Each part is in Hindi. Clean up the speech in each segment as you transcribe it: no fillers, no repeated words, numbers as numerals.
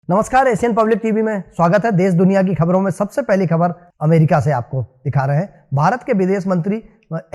नमस्कार, एशियन पब्लिक टीवी में स्वागत है। देश दुनिया की खबरों में सबसे पहली खबर अमेरिका से आपको दिखा रहे हैं। भारत के विदेश मंत्री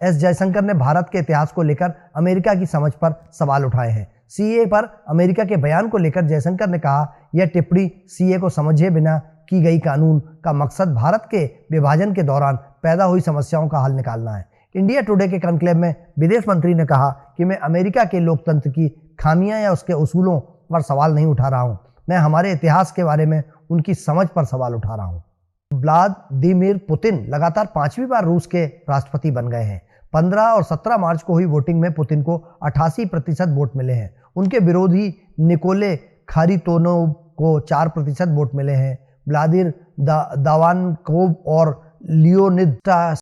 एस जयशंकर ने भारत के इतिहास को लेकर अमेरिका की समझ पर सवाल उठाए हैं। सीए पर अमेरिका के बयान को लेकर जयशंकर ने कहा, यह टिप्पणी सीए को समझे बिना की गई कानून का मकसद भारत के विभाजन के दौरान पैदा हुई समस्याओं का हल निकालना है। इंडिया टुडे के कॉन्क्लेव में विदेश मंत्री ने कहा कि मैं अमेरिका के लोकतंत्र की खामियां या उसके उसूलों पर सवाल नहीं उठा रहा हूं, मैं हमारे इतिहास के बारे में उनकी समझ पर सवाल उठा रहा हूं। व्लादिमीर पुतिन लगातार 5वीं बार रूस के राष्ट्रपति बन गए हैं। 15 और 17 मार्च को हुई वोटिंग में पुतिन को 88% वोट मिले हैं। उनके विरोधी निकोले खारितोनोव को 4% वोट मिले हैं। व्लादिर दावानकोव और लियोनिद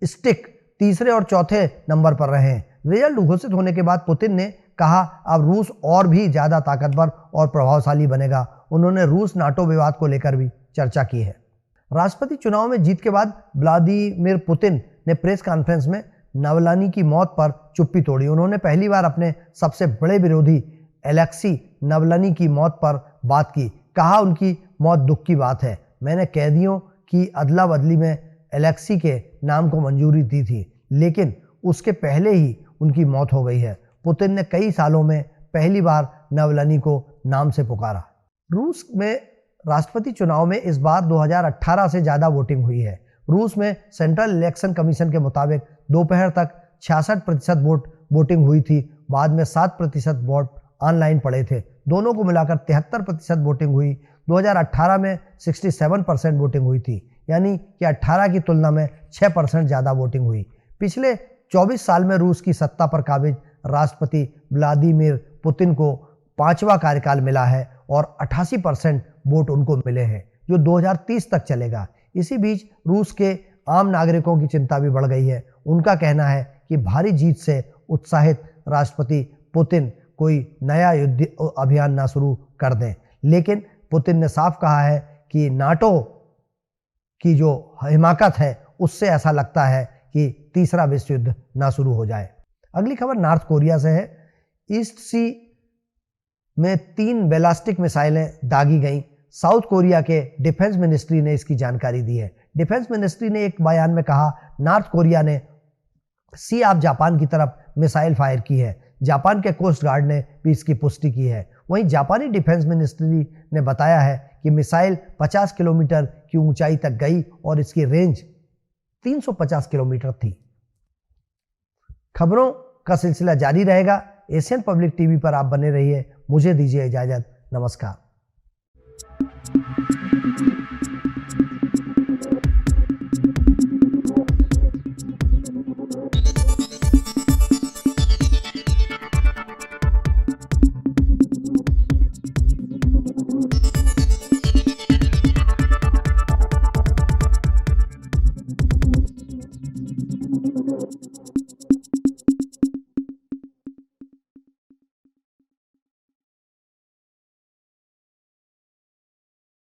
स्टिक तीसरे और चौथे नंबर पर रहे हैं। रिजल्ट घोषित होने के बाद पुतिन ने कहा, अब रूस और भी ज्यादा ताकतवर और प्रभावशाली बनेगा। उन्होंने रूस नाटो विवाद को लेकर भी चर्चा की है। राष्ट्रपति चुनाव में जीत के बाद व्लादिमीर पुतिन ने प्रेस कॉन्फ्रेंस में नावल्नी की मौत पर चुप्पी तोड़ी। उन्होंने पहली बार अपने सबसे बड़े विरोधी एलेक्सी नावल्नी की मौत पर बात की। कहा, उनकी मौत दुख की बात है। मैंने कैदियों की अदला बदली में एलेक्सी के नाम को मंजूरी दी थी, लेकिन उसके पहले ही उनकी मौत हो गई है। पुतिन ने कई सालों में पहली बार नावल्नी को नाम से पुकारा। रूस में राष्ट्रपति चुनाव में इस बार 2018 से ज्यादा वोटिंग हुई है। रूस में सेंट्रल इलेक्शन कमीशन के मुताबिक दोपहर तक 66% वोटिंग हुई थी। बाद में 7% वोट ऑनलाइन पड़े थे। दोनों को मिलाकर 73% वोटिंग हुई। 2018 में 67% वोटिंग हुई थी, यानी कि 18 की तुलना में 6% ज्यादा वोटिंग हुई। पिछले 24 साल में रूस की सत्ता पर काबिज राष्ट्रपति व्लादिमीर पुतिन को 5वां कार्यकाल मिला है और 88% वोट उनको मिले हैं, जो 2030 तक चलेगा। इसी बीच रूस के आम नागरिकों की चिंता भी बढ़ गई है। उनका कहना है कि भारी जीत से उत्साहित राष्ट्रपति पुतिन कोई नया युद्ध अभियान ना शुरू कर दें। लेकिन पुतिन ने साफ कहा है कि नाटो की जो हिमाकत है उससे ऐसा लगता है कि तीसरा विश्व युद्ध ना शुरू हो जाए। अगली खबर नॉर्थ कोरिया से है। ईस्ट सी में 3 बैलिस्टिक मिसाइलें दागी गईं। साउथ कोरिया के डिफेंस मिनिस्ट्री ने इसकी जानकारी दी है। डिफेंस मिनिस्ट्री ने एक बयान में कहा, नॉर्थ कोरिया ने सी ऑफ जापान की तरफ मिसाइल फायर की है। जापान के कोस्ट गार्ड ने भी इसकी पुष्टि की है। वहीं जापानी डिफेंस मिनिस्ट्री ने बताया है कि मिसाइल 50 किलोमीटर की ऊंचाई तक गई और इसकी रेंज 350 किलोमीटर थी। खबरों का सिलसिला जारी रहेगा। एशियन पब्लिक टीवी पर आप बने रहिए। मुझे दीजिए इजाजत। नमस्कार।